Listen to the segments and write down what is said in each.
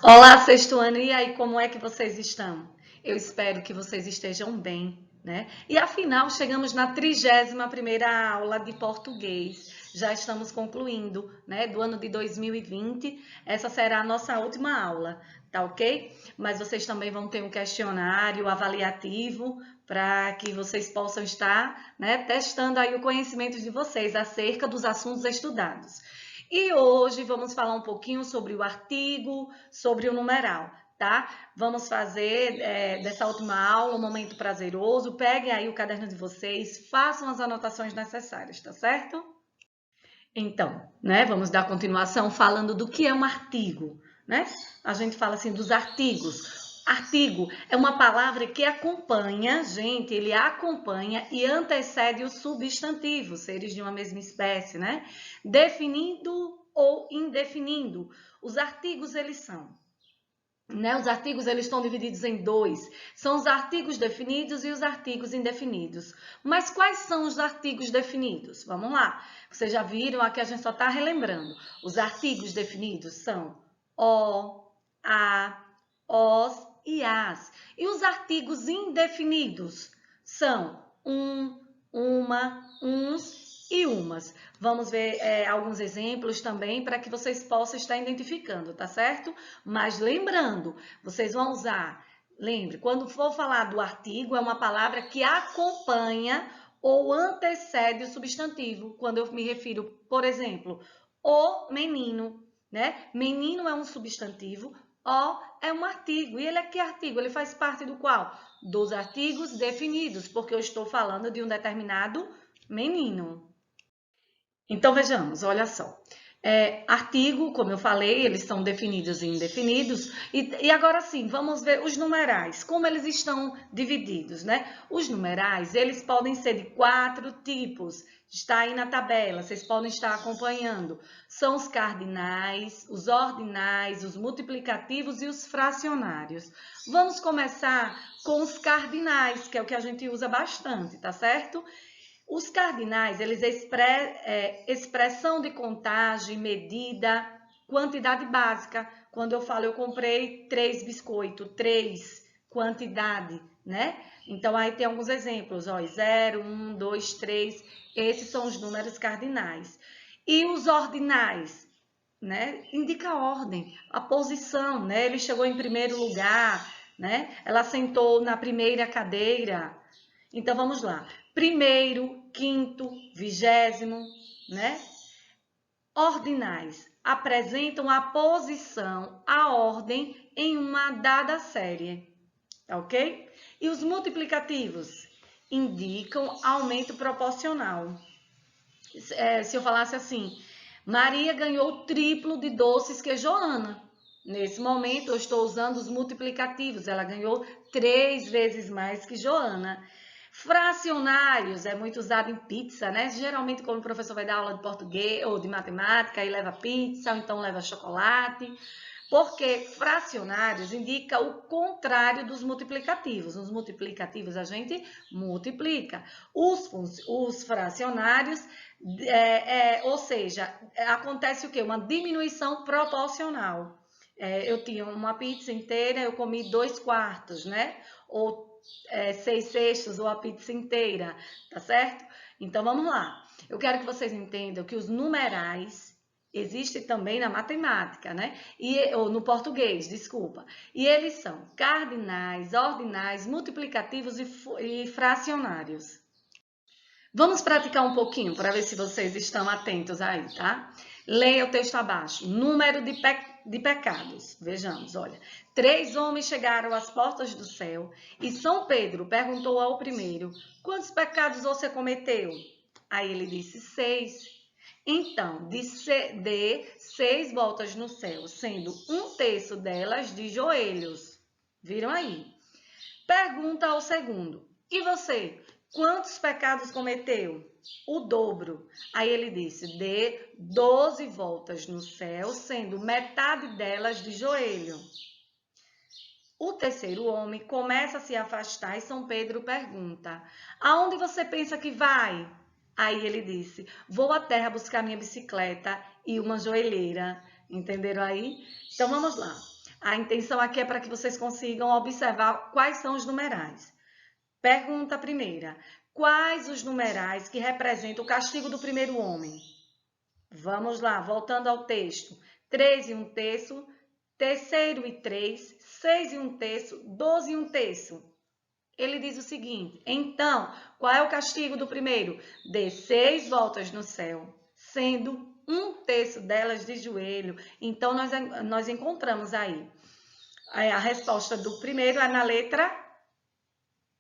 Olá, sexto ano, e aí, como é que vocês estão? Eu espero que vocês estejam bem, né? E afinal, chegamos na 31ª aula de português. Já estamos concluindo, né, do ano de 2020. Essa será a nossa última aula, tá ok? Mas vocês também vão ter um questionário avaliativo para que vocês possam estar, né, testando aí o conhecimento de vocês acerca dos assuntos estudados. E hoje vamos falar um pouquinho sobre o artigo, sobre o numeral, tá? Vamos fazer dessa última aula um momento prazeroso. Peguem aí o caderno de vocês, façam as anotações necessárias, tá certo? Então, né, vamos dar continuação falando do que é um artigo, né? A gente fala assim dos artigos. Artigo é uma palavra que acompanha, gente, ele acompanha e antecede o substantivo, seres de uma mesma espécie, né? Definindo ou indefinindo. Os artigos, eles são, né? Os artigos eles estão divididos em dois. São os artigos definidos e os artigos indefinidos. Mas quais são os artigos definidos? Vamos lá. Vocês já viram, aqui a gente só está relembrando. Os artigos definidos são o, a, os e as. E os artigos indefinidos são uma, uns e umas. Vamos ver alguns exemplos também para que vocês possam estar identificando, tá certo? Mas lembrando, vocês vão usar, lembre, quando for falar do artigo, é uma palavra que acompanha ou antecede o substantivo. Quando eu me refiro, por exemplo, o menino, né? Menino é um substantivo, o é um artigo. E ele é que artigo? Ele faz parte do qual? Dos artigos definidos, porque eu estou falando de um determinado menino. Então, vejamos, olha só. Artigo, como eu falei, eles são definidos e indefinidos. E agora sim, vamos ver os numerais, como eles estão divididos, né? Os numerais, eles podem ser de 4 tipos. Está aí na tabela, vocês podem estar acompanhando. São os cardinais, os ordinais, os multiplicativos e os fracionários. Vamos começar com os cardinais, que é o que a gente usa bastante, tá certo? Os cardinais, eles expressão de contagem, medida, quantidade básica. Quando eu falo, eu comprei 3 biscoitos, 3, quantidade, né? Então, aí tem alguns exemplos, ó, 0, 1, 2, 3, esses são os números cardinais. E os ordinais, né? Indica a ordem, a posição, né? Ele chegou em primeiro lugar, né? Ela sentou na primeira cadeira. Então, vamos lá. Primeiro, quinto, vigésimo, né? Ordinais apresentam a posição, a ordem em uma dada série, ok? E os multiplicativos indicam aumento proporcional. Se eu falasse assim, Maria ganhou o triplo de doces que Joana. Nesse momento, eu estou usando os multiplicativos. Ela ganhou 3 vezes mais que Joana. Fracionários é muito usado em pizza, né? Geralmente, quando o professor vai dar aula de português ou de matemática, aí leva pizza, ou então leva chocolate. Porque fracionários indica o contrário dos multiplicativos. Nos multiplicativos, a gente multiplica. Os fracionários, ou seja, acontece o quê? Uma diminuição proporcional. Eu tinha uma pizza inteira, eu comi 2/4, né? Ou 6/6, ou a pizza inteira, tá certo? Então, vamos lá. Eu quero que vocês entendam que os numerais existem também na matemática, né? Ou no português, desculpa. E eles são cardinais, ordinais, multiplicativos e fracionários. Vamos praticar um pouquinho para ver se vocês estão atentos aí, tá? Leia o texto abaixo. Número de pecados. Vejamos, olha. 3 homens chegaram às portas do céu e São Pedro perguntou ao primeiro: quantos pecados você cometeu? Aí ele disse: 6. Então, dê 6 voltas no céu, sendo 1/3 delas de joelhos. Viram aí? Pergunta ao segundo: e você? Quantos pecados cometeu? O dobro. Aí ele disse: dê 12 voltas no céu, sendo metade delas de joelho. O terceiro homem começa a se afastar e São Pedro pergunta: aonde você pensa que vai? Aí ele disse: vou à terra buscar minha bicicleta e uma joelheira. Entenderam aí? Então vamos lá. A intenção aqui é para que vocês consigam observar quais são os numerais. Pergunta primeira. Quais os numerais que representam o castigo do primeiro homem? Vamos lá, voltando ao texto. 3 e 1/3, terceiro e 3, 6 e 1/3, 12 e 1/3. Ele diz o seguinte, então, qual é o castigo do primeiro? Dê 6 voltas no céu, sendo 1/3 delas de joelho. Então, nós encontramos aí. A resposta do primeiro é na letra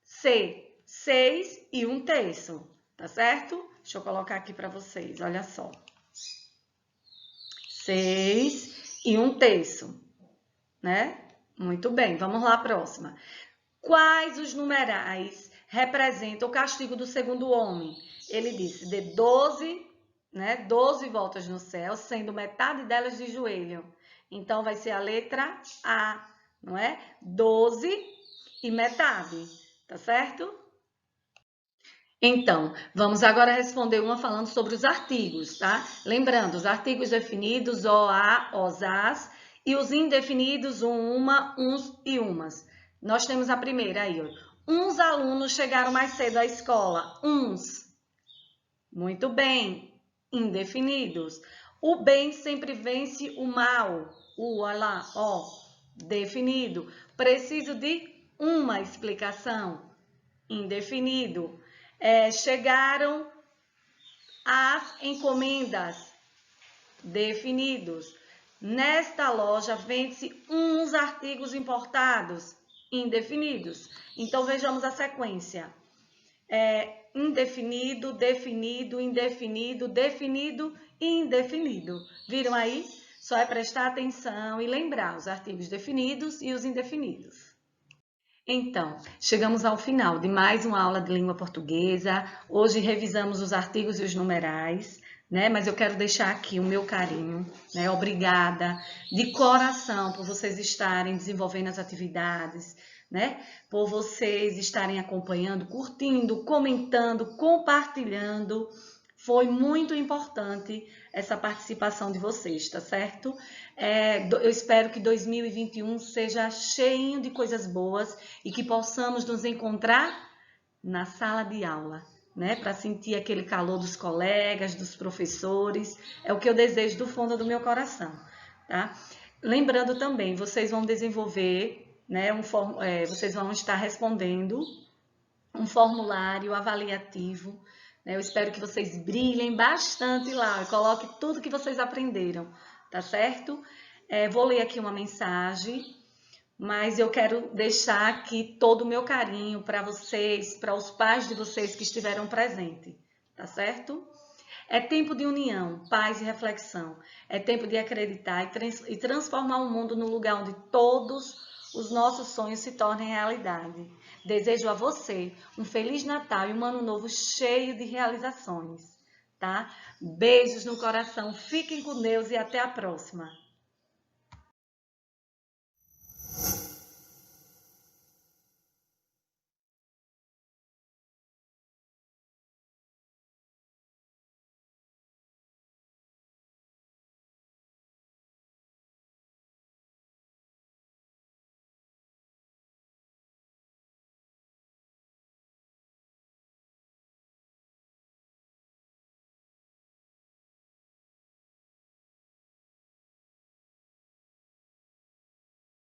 C, 6 e 1/3, tá certo? Deixa eu colocar aqui para vocês, olha só. 6 e 1/3, né? Muito bem, vamos lá, próxima. Quais os numerais representam o castigo do segundo homem? Ele disse, de 12, né? 12 voltas no céu, sendo metade delas de joelho. Então, vai ser a letra A, não é? 12 e metade, tá certo? Então, vamos agora responder uma falando sobre os artigos, tá? Lembrando, os artigos definidos, o, a, os, as, e os indefinidos, uma, uns e umas. Nós temos a primeira aí, ó. Uns alunos chegaram mais cedo à escola. Uns. Muito bem. Indefinidos. O bem sempre vence o mal. Olha lá, ó. Definido. Preciso de uma explicação. Indefinido. Chegaram as encomendas. Definidos. Nesta loja vende-se uns artigos importados. Indefinidos. Então, vejamos a sequência. Indefinido, definido, indefinido, definido e indefinido. Viram aí? Só é prestar atenção e lembrar os artigos definidos e os indefinidos. Então, chegamos ao final de mais uma aula de língua portuguesa. Hoje revisamos os artigos e os numerais, né? Mas eu quero deixar aqui o meu carinho, né? Obrigada de coração por vocês estarem desenvolvendo as atividades, né? Por vocês estarem acompanhando, curtindo, comentando, compartilhando. Foi muito importante essa participação de vocês, tá certo? Eu espero que 2021 seja cheio de coisas boas e que possamos nos encontrar na sala de aula, né? Para sentir aquele calor dos colegas, dos professores. É o que eu desejo do fundo do meu coração, tá? Lembrando também, vocês vão desenvolver, né? Vocês vão estar respondendo um formulário avaliativo. Eu espero que vocês brilhem bastante lá e coloquem tudo que vocês aprenderam, tá certo? Vou ler aqui uma mensagem, mas eu quero deixar aqui todo o meu carinho para vocês, para os pais de vocês que estiveram presentes, tá certo? É tempo de união, paz e reflexão. É tempo de acreditar e transformar o mundo no lugar onde todos os nossos sonhos se tornem realidade. Desejo a você um Feliz Natal e um Ano Novo cheio de realizações, tá? Beijos no coração, fiquem com Deus e até a próxima.